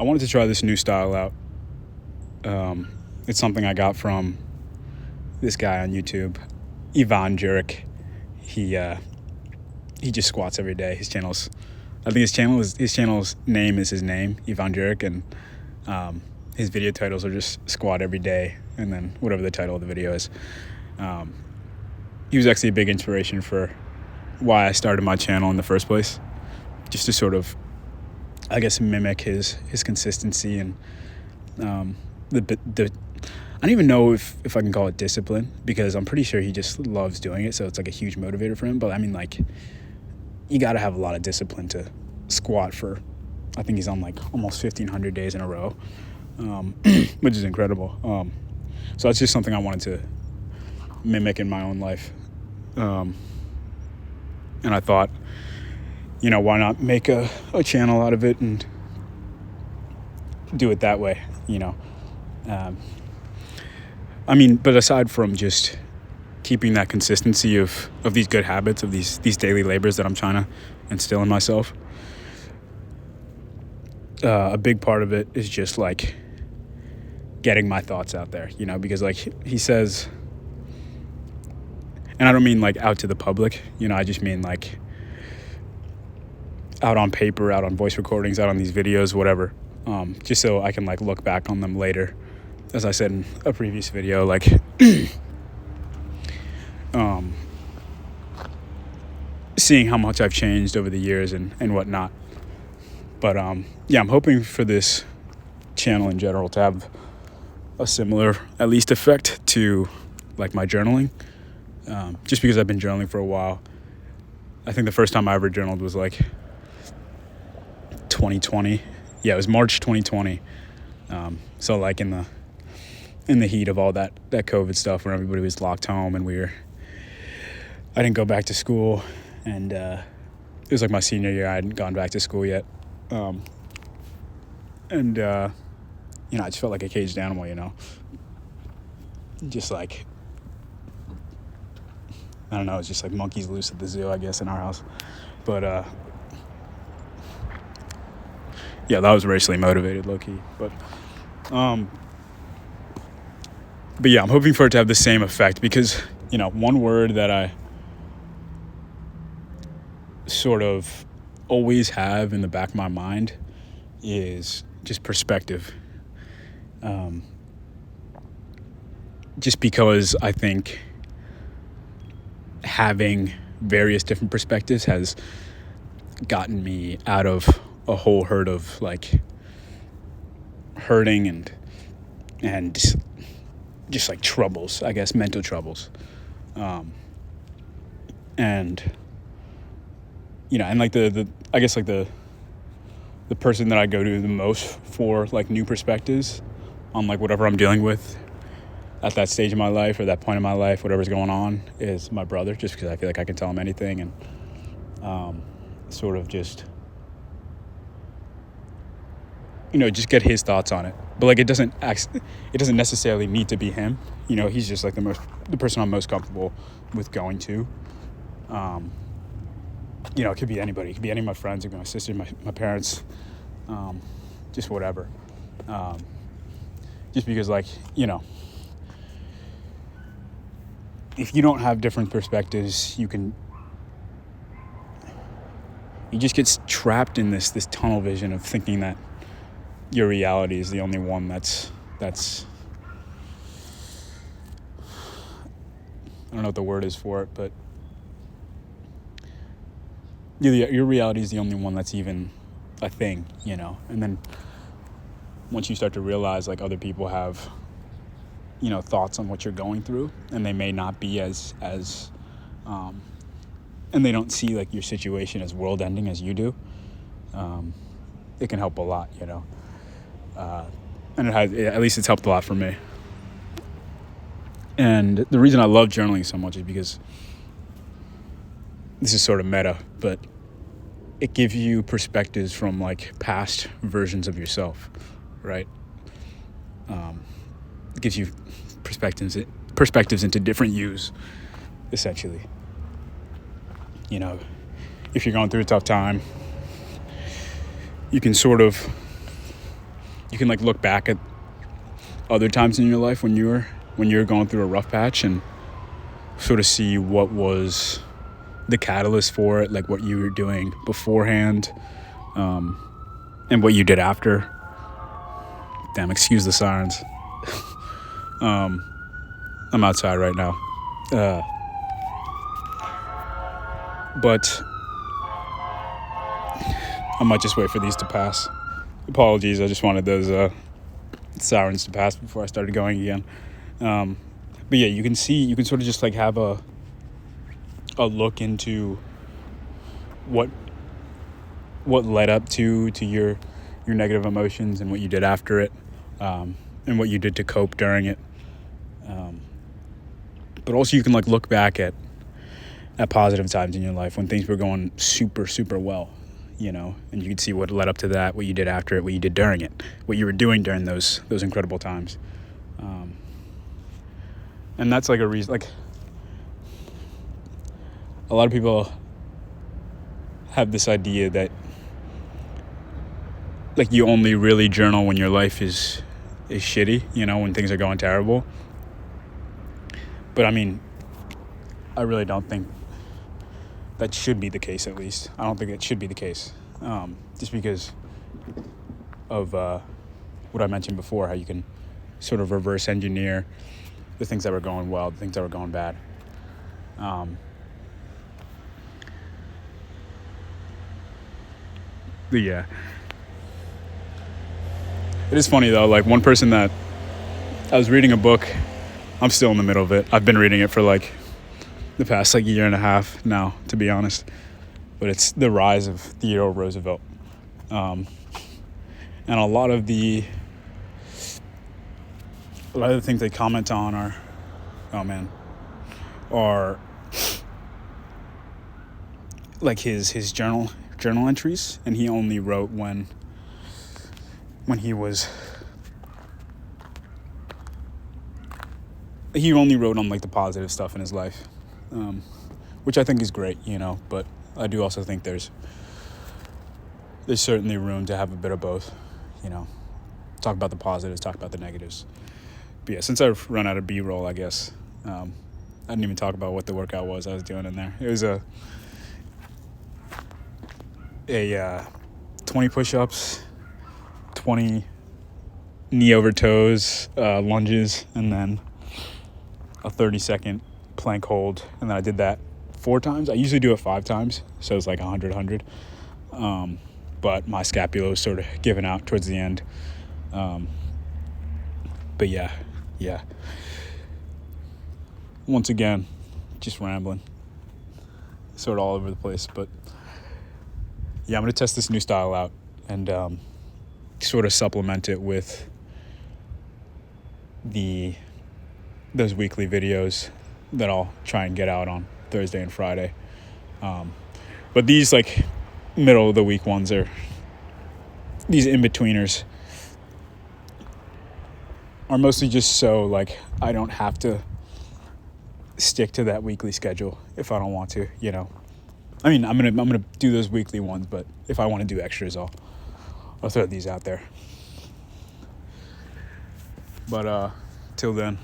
I wanted to try this new style out. It's something I got from this guy on YouTube, Ivan Jurek. He just squats every day. I think his channel's name is his name, Ivan Jurek, and his video titles are just squat every day, and then whatever the title of the video is. He was actually a big inspiration for why I started my channel in the first place, just to sort of, I guess, mimic his consistency and the I don't even know if I can call it discipline, because I'm pretty sure he just loves doing it, so it's like a huge motivator for him. But I mean, like, you got to have a lot of discipline to squat for, I think he's on like almost 1,500 days in a row, which is incredible. So that's just something I wanted to mimic in my own life. And I thought, why not make a channel out of it and do it that way, but aside from just keeping that consistency of these good habits, of these daily labors that I'm trying to instill in myself, a big part of it is just like getting my thoughts out there, because like he says, and I don't mean like out to the public, I just mean like out on paper, out on voice recordings, out on these videos, whatever, just so I can like look back on them later. As I said in a previous video, like, seeing how much I've changed over the years and whatnot. But, I'm hoping for this channel in general to have a similar, at least, effect to, like, my journaling. Just because I've been journaling for a while. I think the first time I ever journaled was, like, 2020. Yeah, it was March 2020. So, like, in the heat of all that COVID stuff, where everybody was locked home and I didn't go back to school, and it was like my senior year. I hadn't gone back to school yet. I just felt like a caged animal, just like, I don't know, it's just like monkeys loose at the zoo, I guess, in our house. But that was racially motivated, low-key. But yeah, I'm hoping for it to have the same effect, because, one word that I sort of always have in the back of my mind is just perspective. Just because I think having various different perspectives has gotten me out of a whole herd of like hurting and just like troubles, I guess, mental troubles. And like the I guess like the person that I go to the most for like new perspectives on like whatever I'm dealing with at that stage of my life or that point in my life, whatever's going on, is my brother, just because I feel like I can tell him anything and sort of just just get his thoughts on it. But like it doesn't necessarily need to be him. He's just like the person I'm most comfortable with going to. It could be anybody. It could be any of my friends. It could be my sister, my parents, just whatever. Just because, like, if you don't have different perspectives, you just get trapped in this tunnel vision of thinking that your reality is the only one that's I don't know what the word is for it, but your reality is the only one that's even a thing, and then once you start to realize like other people have thoughts on what you're going through, and they may not be as and they don't see like your situation as world ending as you do, it can help a lot, and at least it's helped a lot for me. And the reason I love journaling so much is because this is sort of meta, but it gives you perspectives from like past versions of yourself, right? It gives you perspectives into different yous, essentially. If you're going through a tough time, you can sort of you can like look back at other times in your life when you're going through a rough patch and sort of see what was the catalyst for it, like what you were doing beforehand, and what you did after. Damn, excuse the sirens. I'm outside right now. But I might just wait for these to pass. Apologies, I just wanted those sirens to pass before I started going again. But yeah, you can sort of just like have a look into what led up to your negative emotions and what you did after it, and what you did to cope during it. But also you can like look back at positive times in your life when things were going super, super well, and you can see what led up to that, what you did after it, what you did during it, what you were doing during those incredible times. And that's like a reason, like a lot of people have this idea that like you only really journal when your life is shitty, when things are going terrible. But I mean, I really don't think that should be the case, at least. I don't think it should be the case. Just because of what I mentioned before, how you can sort of reverse engineer the things that were going well, the things that were going bad. But yeah. It is funny though, like one person that I was reading a book, I'm still in the middle of it. I've been reading it for like the past like year and a half now, to be honest. But it's The Rise of Theodore Roosevelt. And a lot of the things they comment on are like his journal entries, and he only wrote when he only wrote on like the positive stuff in his life, which I think is great, but I do also think there's certainly room to have a bit of both, talk about the positives, talk about the negatives. But yeah, since I've run out of B-roll, I guess, I didn't even talk about what the workout was I was doing in there. It was a 20 push-ups, 20 knee over toes, lunges, and then a 30-second plank hold. And then I did that 4 times. I usually do it 5 times, so it's like 100. But my scapula was sort of giving out towards the end. But yeah. Once again, just rambling, sort of all over the place. But yeah, I'm going to test this new style out and sort of supplement it with those weekly videos that I'll try and get out on Thursday and Friday. But these like middle of the week ones these in-betweeners are mostly just so like I don't have to stick to that weekly schedule if I don't want to, I mean, I'm gonna do those weekly ones, but if I want to do extras, I'll throw these out there. But till then,